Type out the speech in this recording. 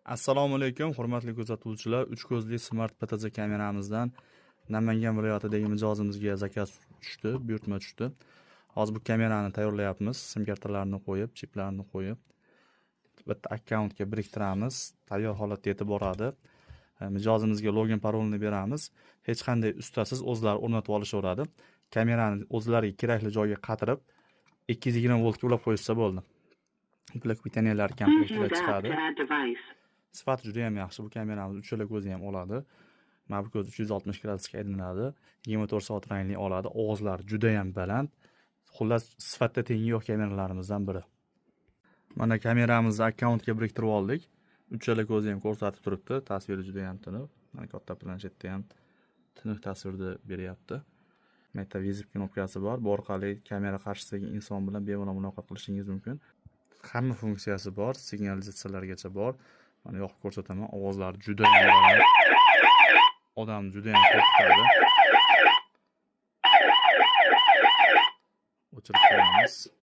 Assalomu alaykum, hurmatli kuzatuvchilar. 3 ko'zli smart PTZ kameramizdan Namangan viloyatidagi mijozimizga zakaz tushdi, buyurtma tushdi. Hozir bu kamerani tayyorlayapmiz. Sim kartalarini qo'yib, chiplarni qo'yib, bitta akkauntga biriktiramiz. Tayyor holatda yetib boradi. Mijozimizga login parolni beramiz. Hech qanday ustasiz o'zlari o'rnatib olishaveradi. Kamerani o'zlariga kerakli joyga qatirib 220 voltga ulab qo'yishsa bo'ldi. Blok pitaniyalar komplektida chiqadi. Sifati juda ham yaxshi. Bu kameramiz uchala ko'zi ham oladi. Mana bu ko'z 360 gradusga aylanadi. 24 soat rangli oladi. Og'izlari juda ham baland. Xullas, sifatda tengi yo'q kameralarimizdan biri. Mana kameramizni akkauntga biriktirib oldik. Uchala ko'zi ham ko'rsatib turibdi. Tasviri juda ham tiniq. Mana katta planshetda ham tiniq tasvirni beryapti. Meta vizib knopkasi bor. Bu orqali kamera qarshisidagi inson bilan bemalol muloqot qilishingiz mumkin. Hamma funksiyasi bor, signalizatsiyalargacha bor. Mana yoqib ko'rsataman, ovozlari juda ham baland. Odam juda ham qo'rqitadi. O'chirib qo'yamiz.